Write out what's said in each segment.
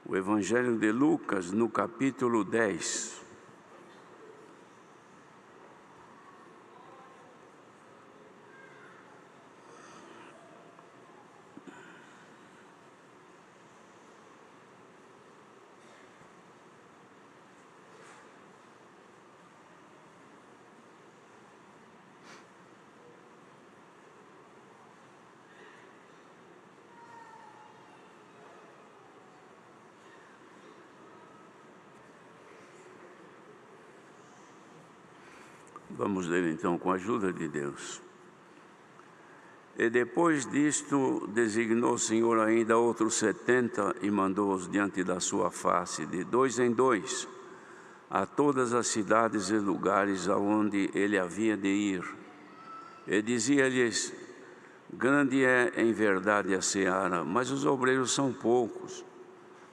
o Evangelho de Lucas, no capítulo 10. Vamos ler então com a ajuda de Deus. E depois disto, designou o Senhor ainda outros 70 e mandou-os diante da sua face, de 2 em 2, a todas as cidades e lugares aonde ele havia de ir. E dizia-lhes: grande é em verdade a seara, mas os obreiros são poucos.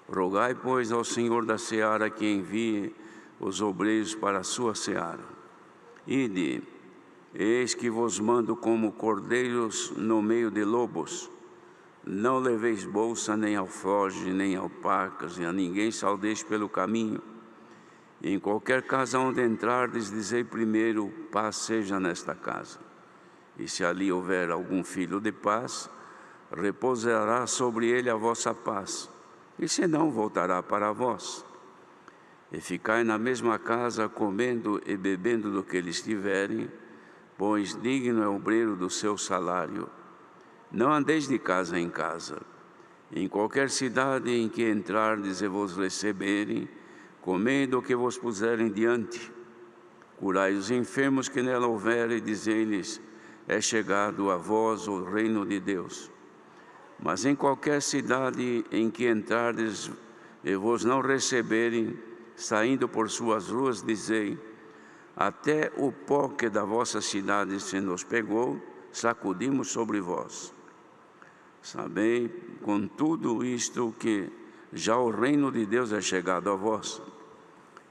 Rogai, pois, ao Senhor da seara que envie os obreiros para a sua seara. Ide, eis que vos mando como cordeiros no meio de lobos. Não leveis bolsa, nem alforje, nem alpacas, e a ninguém saudeis pelo caminho. E em qualquer casa onde entrardes, dizei primeiro: paz seja nesta casa. E se ali houver algum filho de paz, repousará sobre ele a vossa paz, e senão voltará para vós. E ficai na mesma casa, comendo e bebendo do que eles tiverem, pois digno é o obreiro do seu salário. Não andeis de casa em casa. Em qualquer cidade em que entrardes e vos receberem, comei do que vos puserem diante. Curai os enfermos que nela houver e dizei-lhes: é chegado a vós o reino de Deus. Mas em qualquer cidade em que entrardes e vos não receberem, saindo por suas ruas, dizei: até o pó que da vossa cidade se nos pegou, sacudimos sobre vós. Sabei, com tudo isto, que já o reino de Deus é chegado a vós.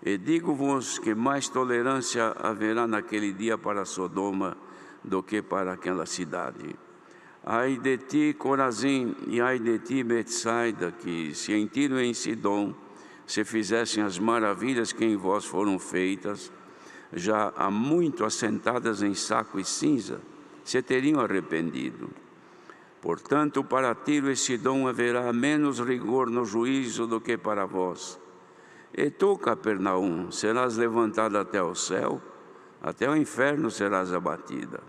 E digo-vos que mais tolerância haverá naquele dia para Sodoma do que para aquela cidade. Ai de ti, Corazim, e ai de ti, Betsaida, que se em Tiro e em Sidom se fizessem as maravilhas que em vós foram feitas, já há muito assentadas em saco e cinza, se teriam arrependido. Portanto, para Tiro e Sidom haverá menos rigor no juízo do que para vós. E tu, Capernaum, serás levantada até o céu, até o inferno serás abatida.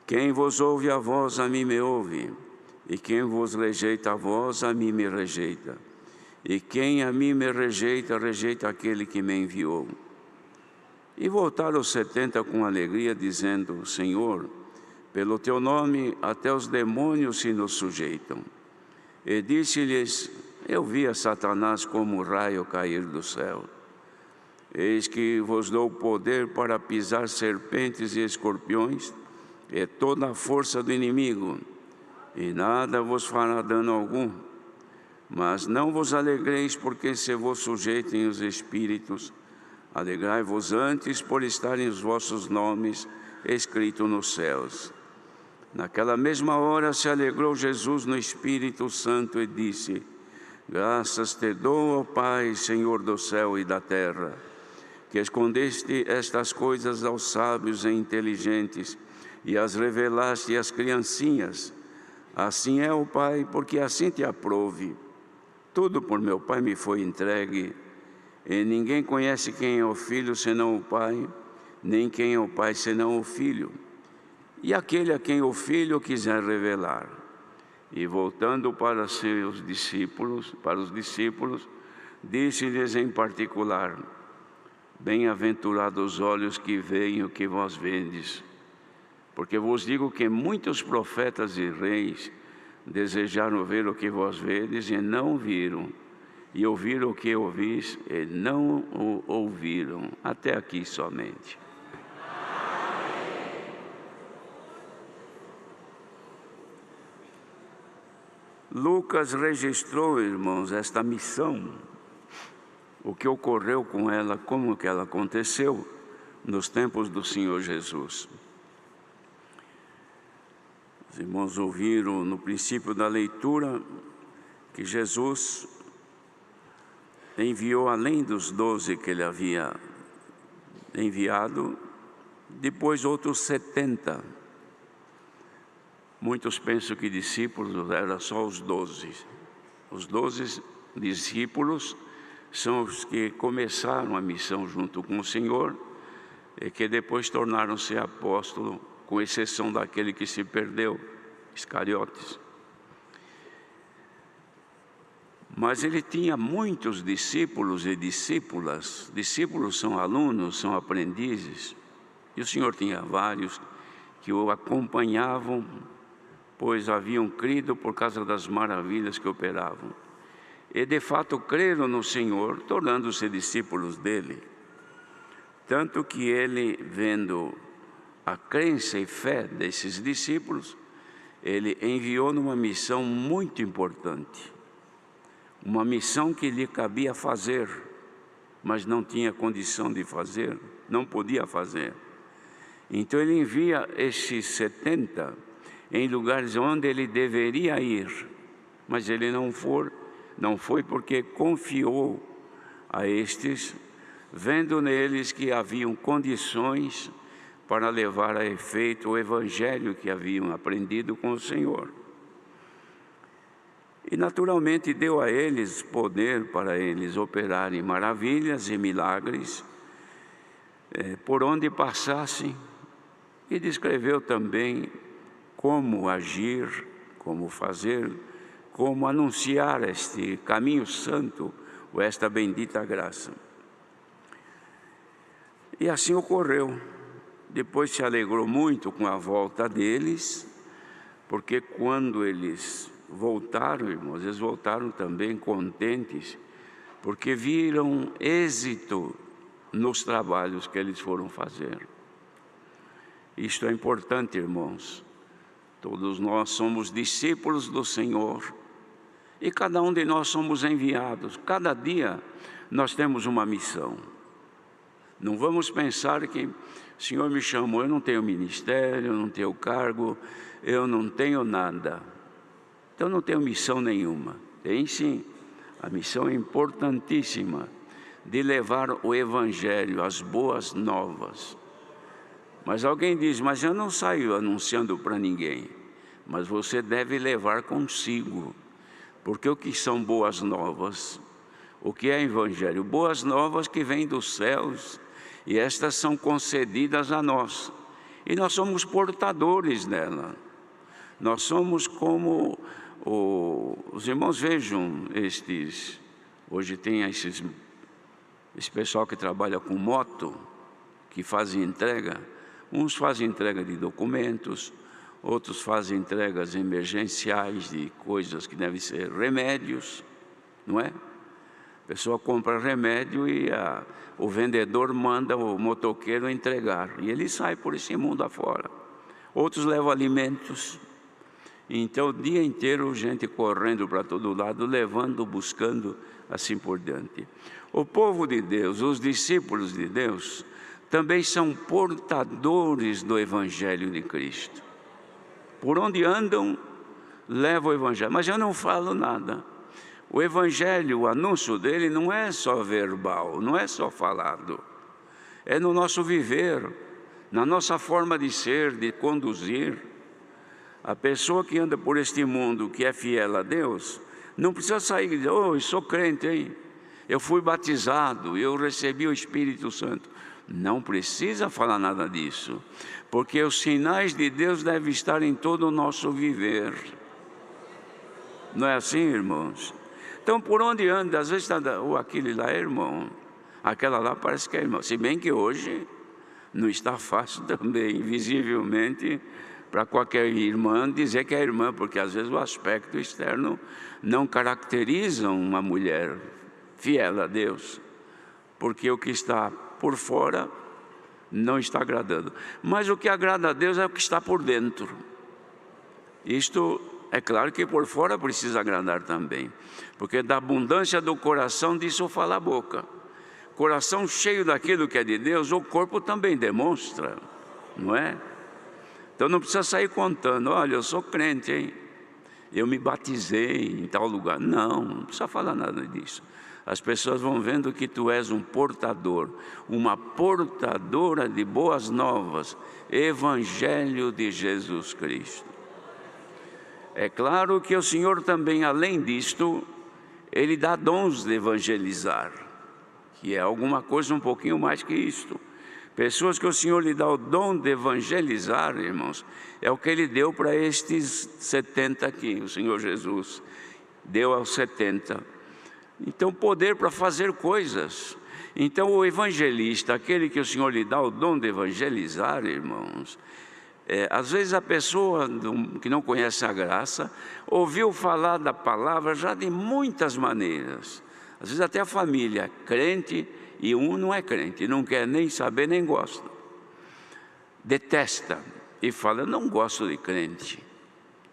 Quem vos ouve a vós, a mim me ouve, e quem vos rejeita a vós, a mim me rejeita. E quem a mim me rejeita, rejeita aquele que me enviou. E voltaram os 70 com alegria, dizendo: Senhor, pelo teu nome até os demônios se nos sujeitam. E disse-lhes: eu vi a Satanás como um raio cair do céu. Eis que vos dou poder para pisar serpentes e escorpiões, e toda a força do inimigo, e nada vos fará dano algum. Mas não vos alegreis porque se vos sujeitem os espíritos, alegrai-vos antes por estarem os vossos nomes escritos nos céus. Naquela mesma hora se alegrou Jesus no Espírito Santo e disse: graças te dou, ó Pai, Senhor do céu e da terra, que escondeste estas coisas aos sábios e inteligentes e as revelaste às criancinhas. Assim é, ó Pai, porque assim te aprouve. Tudo por meu Pai me foi entregue, e ninguém conhece quem é o Filho senão o Pai, nem quem é o Pai senão o Filho, e aquele a quem o Filho quiser revelar. E voltando para os discípulos, disse-lhes em particular: bem-aventurados os olhos que veem o que vós vedes, porque vos digo que muitos profetas e reis desejaram ver o que vós vedes e não viram, e ouviram o que ouvis e não o ouviram. Até aqui somente. Lucas registrou, irmãos, esta missão, o que ocorreu com ela, como que ela aconteceu nos tempos do Senhor Jesus. Os irmãos ouviram no princípio da leitura que Jesus enviou, além dos 12 que ele havia enviado, depois outros 70. Muitos pensam que discípulos eram só os 12. Os 12 discípulos são os que começaram a missão junto com o Senhor e que depois tornaram-se apóstolos, com exceção daquele que se perdeu, Iscariotes. Mas ele tinha muitos discípulos e discípulas. Discípulos são alunos, são aprendizes. E o Senhor tinha vários que o acompanhavam, pois haviam crido por causa das maravilhas que operavam. E de fato creram no Senhor, tornando-se discípulos dele. Tanto que ele, vendo a crença e fé desses discípulos, ele enviou numa missão muito importante. Uma missão que lhe cabia fazer, mas não tinha condição de fazer, não podia fazer. Então ele envia esses 70 em lugares onde ele deveria ir, mas ele não foi porque confiou a estes, vendo neles que haviam condições para levar a efeito o evangelho que haviam aprendido com o Senhor. E naturalmente deu a eles poder para eles operarem maravilhas e milagres por onde passassem, e descreveu também como agir, como fazer, como anunciar este caminho santo, ou esta bendita graça. E assim ocorreu. Depois se alegrou muito com a volta deles, porque quando eles voltaram, irmãos, eles voltaram também contentes, porque viram êxito nos trabalhos que eles foram fazer. Isto é importante, irmãos. Todos nós somos discípulos do Senhor e cada um de nós somos enviados. Cada dia nós temos uma missão. Não vamos pensar que o Senhor me chamou, eu não tenho ministério, eu não tenho cargo, eu não tenho nada. Então não tenho missão nenhuma. Tem sim, a missão é importantíssima de levar o Evangelho, as boas novas. Mas alguém diz, mas eu não saio anunciando para ninguém. Mas você deve levar consigo, porque o que são boas novas? O que é Evangelho? Boas novas que vêm dos céus, e estas são concedidas a nós. E nós somos portadores dela. Nós somos como... Os irmãos vejam hoje tem esse pessoal que trabalha com moto, que fazem entrega. Uns fazem entrega de documentos, outros fazem entregas emergenciais de coisas que devem ser remédios, não é? A pessoa compra remédio e o vendedor manda o motoqueiro entregar, e ele sai por esse mundo afora. Outros levam alimentos. Então, o dia inteiro, gente correndo para todo lado, levando, buscando, assim por diante. O povo de Deus, os discípulos de Deus, também são portadores do Evangelho de Cristo. Por onde andam, levam o Evangelho. Mas eu não falo nada. O Evangelho, o anúncio dele não é só verbal, não é só falado. É no nosso viver, na nossa forma de ser, de conduzir. A pessoa que anda por este mundo, que é fiel a Deus, não precisa sair e dizer, eu sou crente, hein? Eu fui batizado, eu recebi o Espírito Santo. Não precisa falar nada disso, porque os sinais de Deus devem estar em todo o nosso viver. Não é assim, irmãos? Então, por onde anda, às vezes está, aquele lá é irmão, aquela lá parece que é irmão. Se bem que hoje não está fácil também, visivelmente, para qualquer irmã dizer que é irmã, porque às vezes o aspecto externo não caracteriza uma mulher fiel a Deus, porque o que está por fora não está agradando. Mas o que agrada a Deus é o que está por dentro. Isto é claro que por fora precisa agradar também, porque da abundância do coração disso fala a boca. Coração cheio daquilo que é de Deus, o corpo também demonstra, não é? Então não precisa sair contando, olha, eu sou crente, hein? eu me batizei em tal lugar. Não precisa falar nada disso. As pessoas vão vendo que tu és um portador, uma portadora de boas novas, Evangelho de Jesus Cristo. É claro que o Senhor também, além disto, Ele dá dons de evangelizar, que é alguma coisa um pouquinho mais que isto. Pessoas que o Senhor lhe dá o dom de evangelizar, irmãos, é o que Ele deu para estes 70 aqui, o Senhor Jesus deu aos 70. Então, poder para fazer coisas. Então, o evangelista, aquele que o Senhor lhe dá o dom de evangelizar, irmãos, às vezes a pessoa que não conhece a graça, ouviu falar da palavra já de muitas maneiras. Às vezes até a família é crente e um não é crente, não quer nem saber nem gosta. Detesta e fala, não gosto de crente.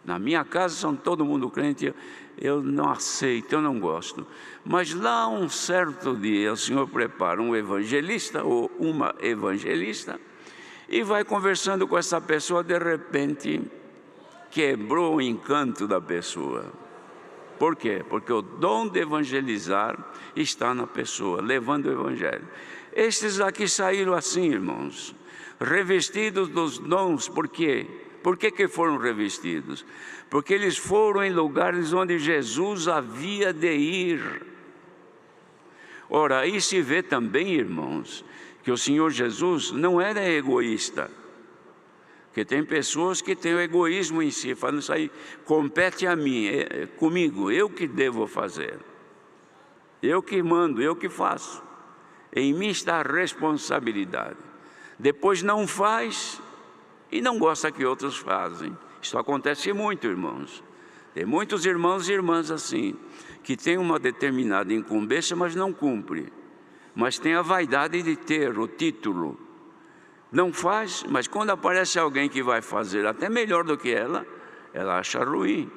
Na minha casa são todo mundo crente, eu não aceito, eu não gosto. Mas lá um certo dia o Senhor prepara um evangelista ou uma evangelista e vai conversando com essa pessoa, de repente quebrou o encanto da pessoa. Por quê? Porque o dom de evangelizar está na pessoa, levando o evangelho. Estes aqui saíram assim, irmãos, revestidos dos dons. Por quê? Por que foram revestidos? Porque eles foram em lugares onde Jesus havia de ir. Ora, aí se vê também, irmãos, que o Senhor Jesus não era egoísta. Porque tem pessoas que têm o egoísmo em si, falando isso aí, compete a mim, comigo, eu que devo fazer. Eu que mando, eu que faço. Em mim está a responsabilidade. Depois não faz e não gosta que outros fazem. Isso acontece muito, irmãos. Tem muitos irmãos e irmãs assim, que têm uma determinada incumbência, mas não cumpre. Mas tem a vaidade de ter o título. Não faz, mas quando aparece alguém que vai fazer até melhor do que ela acha ruim.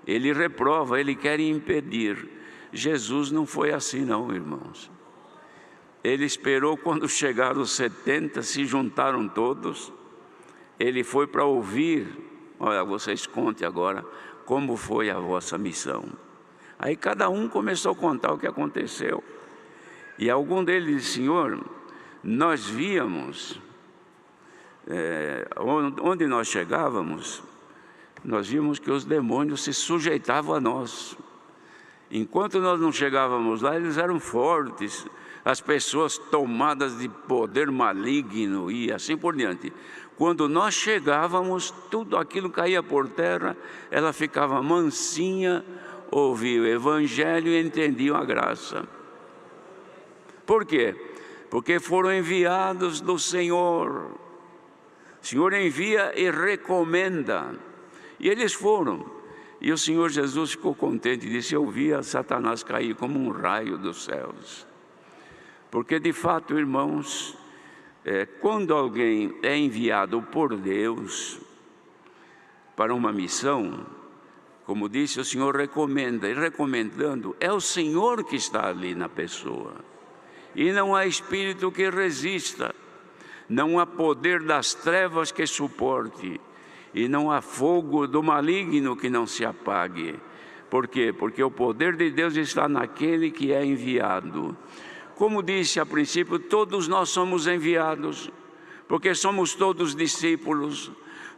Ele reprova, ele quer impedir. Jesus não foi assim não, irmãos. Ele esperou quando chegaram os 70, se juntaram todos. Ele foi para ouvir, olha, vocês contem agora como foi a vossa missão. Aí cada um começou a contar o que aconteceu. E algum deles disse, Senhor, nós víamos, onde nós chegávamos, nós víamos que os demônios se sujeitavam a nós. Enquanto nós não chegávamos lá, eles eram fortes, as pessoas tomadas de poder maligno e assim por diante. Quando nós chegávamos, tudo aquilo caía por terra, ela ficava mansinha, ouvia o Evangelho e entendiam a graça. Por quê? Porque foram enviados do Senhor. O Senhor envia e recomenda. E eles foram. E o Senhor Jesus ficou contente e disse, eu via Satanás cair como um raio dos céus. Porque de fato, irmãos, quando alguém é enviado por Deus para uma missão, como disse, o Senhor recomenda, e recomendando, é o Senhor que está ali na pessoa. E não há espírito que resista, não há poder das trevas que suporte, e não há fogo do maligno que não se apague. Por quê? Porque o poder de Deus está naquele que é enviado. Como disse a princípio, todos nós somos enviados, porque somos todos discípulos,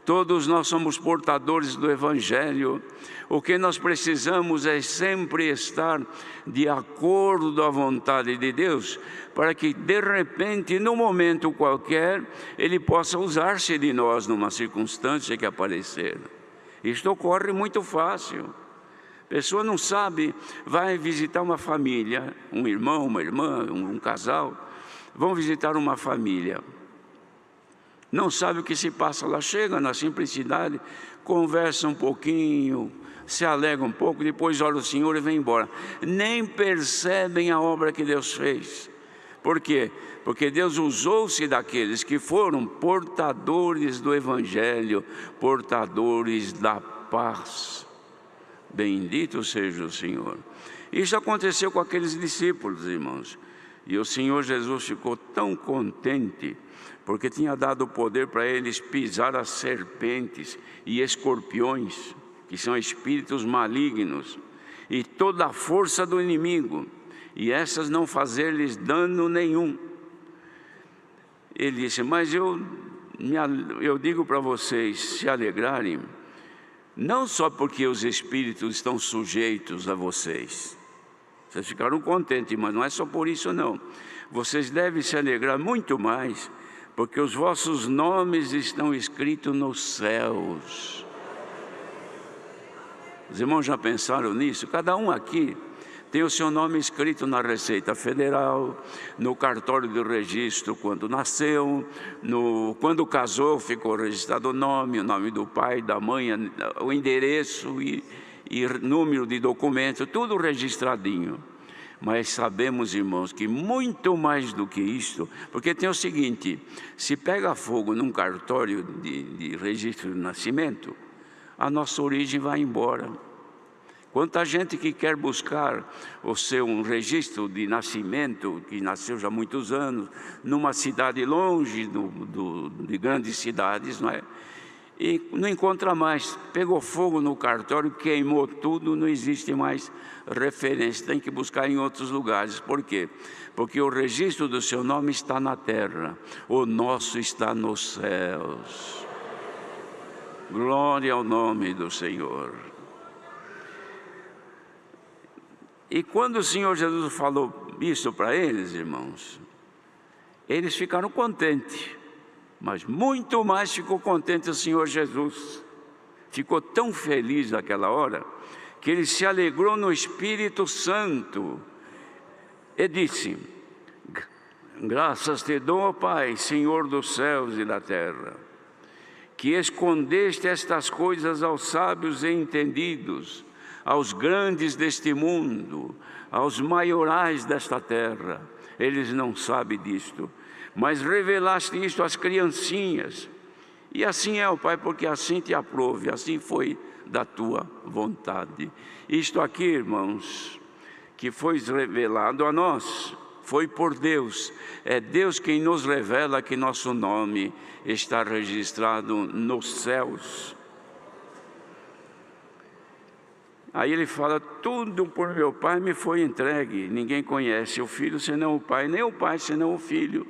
todos nós somos portadores do Evangelho. O que nós precisamos é sempre estar de acordo à vontade de Deus, para que de repente, num momento qualquer, Ele possa usar-se de nós numa circunstância que aparecer. Isto ocorre muito fácil. A pessoa não sabe, vai visitar uma família, um irmão, uma irmã, um casal, vão visitar uma família. Não sabe o que se passa lá, chega na simplicidade, conversa um pouquinho, se alega um pouco, depois olha o Senhor e vem embora. Nem percebem a obra que Deus fez. Por quê? Porque Deus usou-se daqueles que foram portadores do Evangelho, portadores da paz. Bendito seja o Senhor. Isso aconteceu com aqueles discípulos, irmãos. E o Senhor Jesus ficou tão contente, porque tinha dado poder para eles pisar as serpentes e escorpiões, que são espíritos malignos, e toda a força do inimigo, e essas não fazer-lhes dano nenhum. Ele disse, mas eu digo para vocês se alegrarem, não só porque os espíritos estão sujeitos a vocês. Vocês ficaram contentes, mas não é só por isso não. Vocês devem se alegrar muito mais, porque os vossos nomes estão escritos nos céus. Os irmãos já pensaram nisso? Cada um aqui tem o seu nome escrito na Receita Federal, no cartório de registro quando nasceu, quando casou ficou registrado o nome do pai, da mãe, o endereço e número de documento, tudo registradinho. Mas sabemos, irmãos, que muito mais do que isto, porque tem o seguinte, se pega fogo num cartório de registro de nascimento, a nossa origem vai embora. Quanta gente que quer buscar um registro de nascimento, que nasceu já há muitos anos, numa cidade longe de grandes cidades, não é? E não encontra mais, pegou fogo no cartório, queimou tudo, não existe mais referência, tem que buscar em outros lugares. Por quê? Porque o registro do seu nome está na terra, o nosso está nos céus. Glória ao nome do Senhor. E quando o Senhor Jesus falou isso para eles, irmãos, eles ficaram contentes, mas muito mais ficou contente o Senhor Jesus. Ficou tão feliz naquela hora, que ele se alegrou no Espírito Santo e disse, graças te dou, Pai, Senhor dos céus e da terra, que escondeste estas coisas aos sábios e entendidos, aos grandes deste mundo, aos maiorais desta terra. Eles não sabem disto, mas revelaste isto às criancinhas. E assim é, ó Pai, porque assim te aprove, assim foi da tua vontade. Isto aqui, irmãos, que foi revelado a nós, foi por Deus. É Deus quem nos revela que nosso nome está registrado nos céus. Aí ele fala, tudo por meu Pai me foi entregue. Ninguém conhece o Filho senão o Pai, nem o Pai senão o Filho.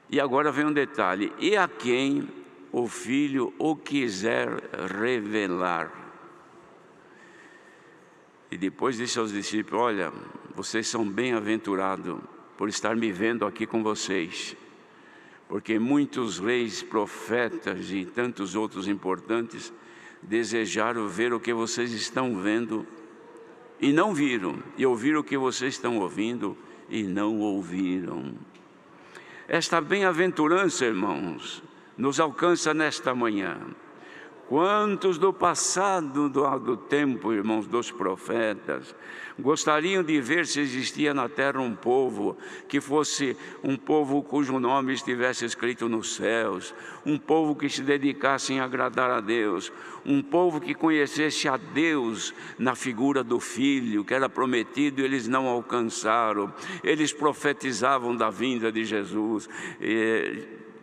E agora vem um detalhe, e a quem o Filho o quiser revelar. E depois disse aos discípulos, olha, vocês são bem-aventurados por estar me vendo aqui com vocês, porque muitos reis, profetas e tantos outros importantes desejaram ver o que vocês estão vendo e não viram, e ouvir o que vocês estão ouvindo e não ouviram. Esta bem-aventurança, irmãos, nos alcança nesta manhã. Quantos do passado do tempo, irmãos, dos profetas, gostariam de ver se existia na terra um povo que fosse um povo cujo nome estivesse escrito nos céus, um povo que se dedicasse em agradar a Deus, um povo que conhecesse a Deus na figura do Filho, que era prometido e eles não alcançaram. Eles profetizavam da vinda de Jesus.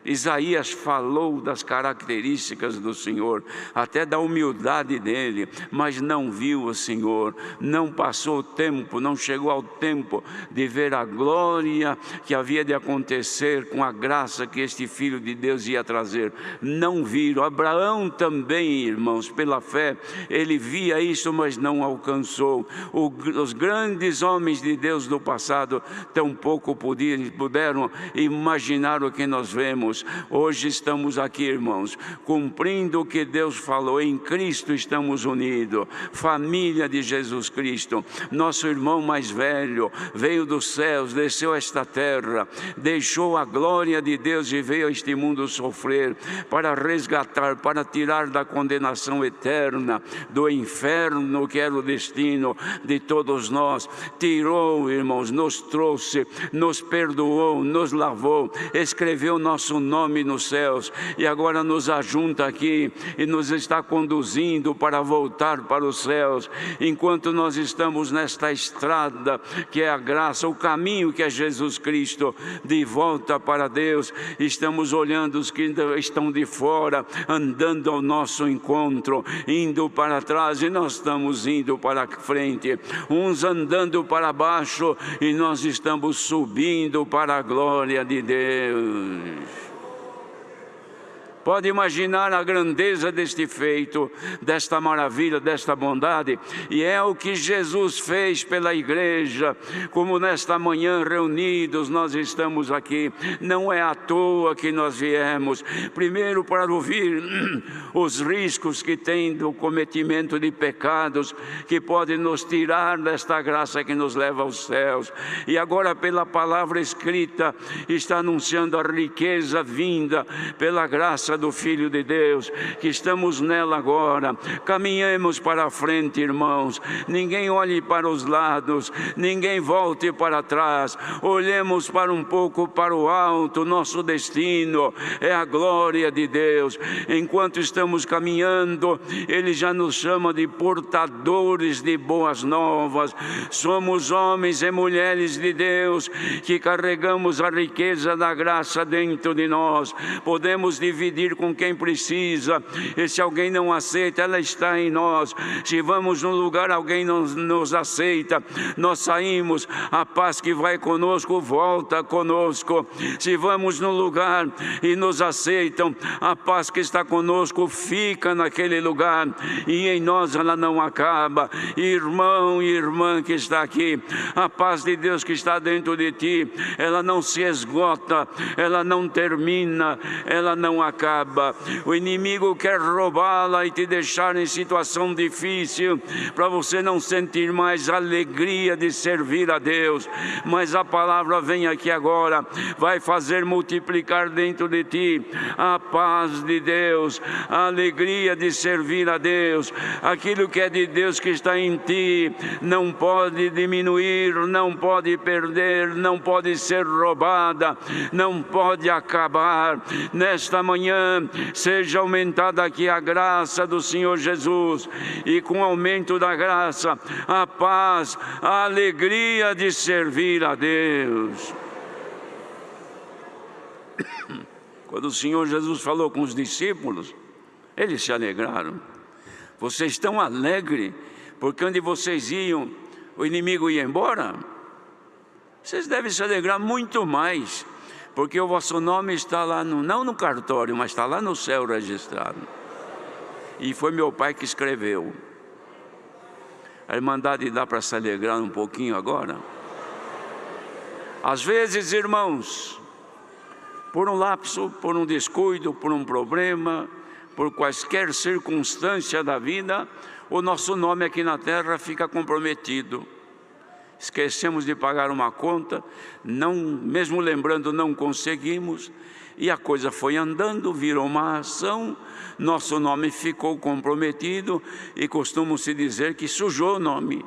Isaías falou das características do Senhor, até da humildade dele, mas não viu o Senhor, não passou o tempo, não chegou ao tempo de ver a glória que havia de acontecer com a graça que este Filho de Deus ia trazer. Não viram. Abraão também, irmãos, pela fé, ele via isso, mas não alcançou. Os grandes homens de Deus do passado tampouco puderam imaginar o que nós vemos. Hoje estamos aqui, irmãos, cumprindo o que Deus falou. Em Cristo estamos unidos, família de Jesus Cristo. Nosso irmão mais velho veio dos céus, desceu a esta terra, deixou a glória de Deus e veio a este mundo sofrer para resgatar, para tirar da condenação eterna, do inferno que era o destino de todos nós. Tirou, irmãos, nos trouxe, nos perdoou, nos lavou, escreveu nosso nome nos céus, e agora nos ajunta aqui e nos está conduzindo para voltar para os céus. Enquanto nós estamos nesta estrada que é a graça, o caminho que é Jesus Cristo, de volta para Deus, estamos olhando os que estão de fora, andando ao nosso encontro, indo para trás e nós estamos indo para frente, uns andando para baixo e nós estamos subindo para a glória de Deus. Pode imaginar a grandeza deste feito, desta maravilha, desta bondade, e é o que Jesus fez pela igreja. Como nesta manhã reunidos nós estamos aqui, não é à toa que nós viemos, primeiro para ouvir os riscos que tem do cometimento de pecados, que pode nos tirar desta graça que nos leva aos céus, e agora pela palavra escrita, está anunciando a riqueza vinda pela graça do Filho de Deus, que estamos nela agora. Caminhemos para a frente, irmãos, ninguém olhe para os lados, ninguém volte para trás, olhemos para um pouco para o alto. Nosso destino é a glória de Deus. Enquanto estamos caminhando, Ele já nos chama de portadores de boas novas. Somos homens e mulheres de Deus que carregamos a riqueza da graça dentro de nós, podemos dividir com quem precisa, e se alguém não aceita, ela está em nós. Se vamos num lugar, alguém não nos aceita, nós saímos, a paz que vai conosco volta conosco. Se vamos num lugar e nos aceitam, a paz que está conosco fica naquele lugar, e em nós ela não acaba. Irmão e irmã que está aqui, a paz de Deus que está dentro de ti, ela não se esgota, ela não termina, ela não acaba. O inimigo quer roubá-la e te deixar em situação difícil, para você não sentir mais alegria de servir a Deus. Mas a palavra vem aqui agora, vai fazer multiplicar dentro de ti a paz de Deus, a alegria de servir a Deus. Aquilo que é de Deus que está em ti não pode diminuir, não pode perder, não pode ser roubada, não pode acabar. Nesta manhã, seja aumentada aqui a graça do Senhor Jesus, e com o aumento da graça, a paz, a alegria de servir a Deus. Quando o Senhor Jesus falou com os discípulos, eles se alegraram. Vocês estão alegres porque onde vocês iam, o inimigo ia embora? Vocês devem se alegrar muito mais, porque o vosso nome está lá, não no cartório, mas está lá no céu registrado. E foi meu pai que escreveu. A Irmandade dá para se alegrar um pouquinho agora? Às vezes, irmãos, por um lapso, por um descuido, por um problema, por quaisquer circunstância da vida, o nosso nome aqui na terra fica comprometido. Esquecemos de pagar uma conta, não, mesmo lembrando, não conseguimos, e a coisa foi andando, virou uma ação, nosso nome ficou comprometido, e costuma-se dizer que sujou o nome,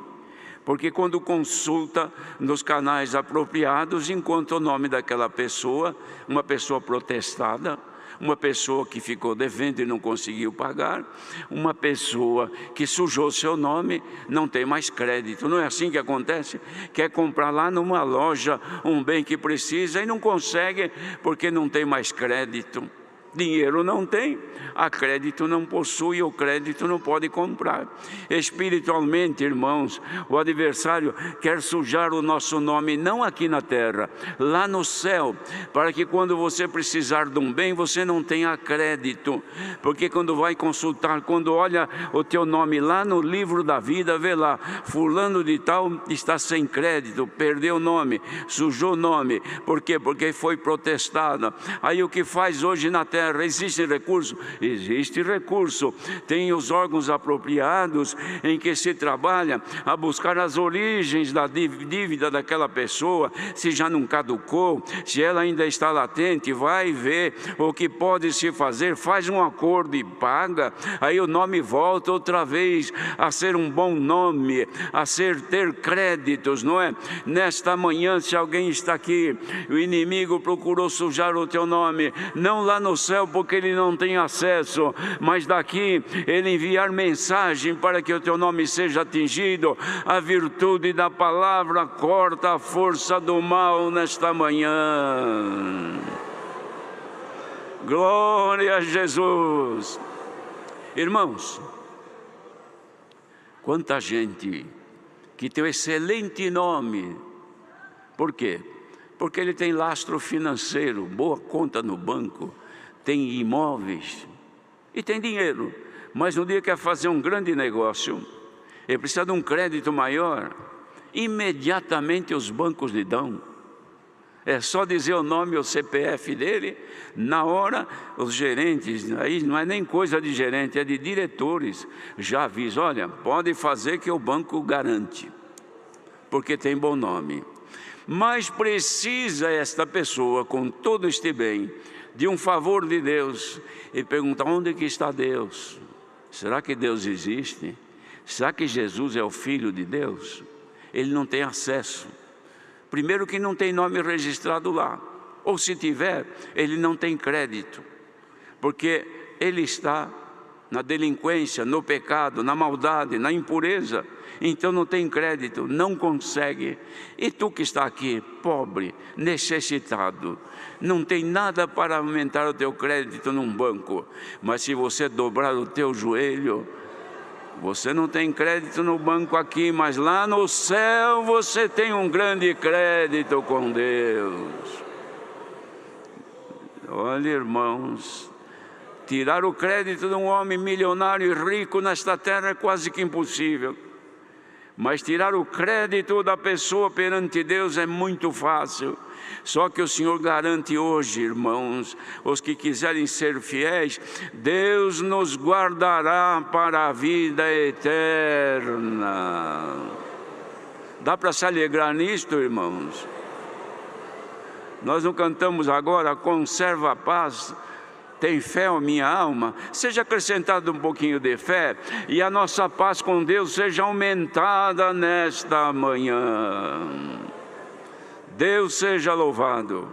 porque quando consulta nos canais apropriados, encontra o nome daquela pessoa, uma pessoa protestada, uma pessoa que ficou devendo e não conseguiu pagar, uma pessoa que sujou seu nome, não tem mais crédito. Não é assim que acontece? Quer comprar lá numa loja um bem que precisa e não consegue porque não tem mais crédito. Dinheiro não tem, a crédito não possui, o crédito não pode comprar. Espiritualmente, irmãos, o adversário quer sujar o nosso nome, não aqui na terra, lá no céu, para que quando você precisar de um bem, você não tenha crédito. Porque quando vai consultar, quando olha o teu nome lá no livro da vida, vê lá, fulano de tal está sem crédito, perdeu o nome, sujou o nome. Por quê? Porque foi protestado. Aí o que faz hoje na terra? terra. Existe recurso? Existe recurso. Tem os órgãos apropriados em que se trabalha a buscar as origens da dívida daquela pessoa, se já não caducou, se ela ainda está latente, vai ver o que pode se fazer, faz um acordo e paga, aí o nome volta outra vez a ser um bom nome, a ter créditos, não é? Nesta manhã, se alguém está aqui, o inimigo procurou sujar o teu nome, não lá no céu porque ele não tem acesso, mas daqui ele enviar mensagem para que o teu nome seja atingido. A virtude da palavra corta a força do mal nesta manhã. Glória a Jesus. Irmãos, quanta gente que tem um excelente nome. Por quê? Porque ele tem lastro financeiro, boa conta no banco, tem imóveis e tem dinheiro. Mas no dia que quer fazer um grande negócio, ele precisa de um crédito maior, imediatamente os bancos lhe dão. É só dizer o nome e o CPF dele, na hora os gerentes, aí não é nem coisa de gerente, é de diretores, já avisam, olha, pode fazer que o banco garante, porque tem bom nome. Mas precisa esta pessoa, com todo este bem, de um favor de Deus, e pergunta, onde que está Deus? Será que Deus existe? Será que Jesus é o Filho de Deus? Ele não tem acesso. Primeiro que não tem nome registrado lá, ou se tiver, ele não tem crédito, porque ele está na delinquência, no pecado, na maldade, na impureza, então não tem crédito, não consegue. E tu que está aqui, pobre, necessitado, não tem nada para aumentar o teu crédito num banco, mas se você dobrar o teu joelho, você não tem crédito no banco aqui, mas lá no céu você tem um grande crédito com Deus. Olha, irmãos, tirar o crédito de um homem milionário e rico nesta terra é quase que impossível. Mas tirar o crédito da pessoa perante Deus é muito fácil. Só que o Senhor garante hoje, irmãos, os que quiserem ser fiéis, Deus nos guardará para a vida eterna. Dá para se alegrar nisto, irmãos? Nós não cantamos agora, conserva a paz, tem fé, ó minha alma? Seja acrescentado um pouquinho de fé e a nossa paz com Deus seja aumentada nesta manhã. Deus seja louvado.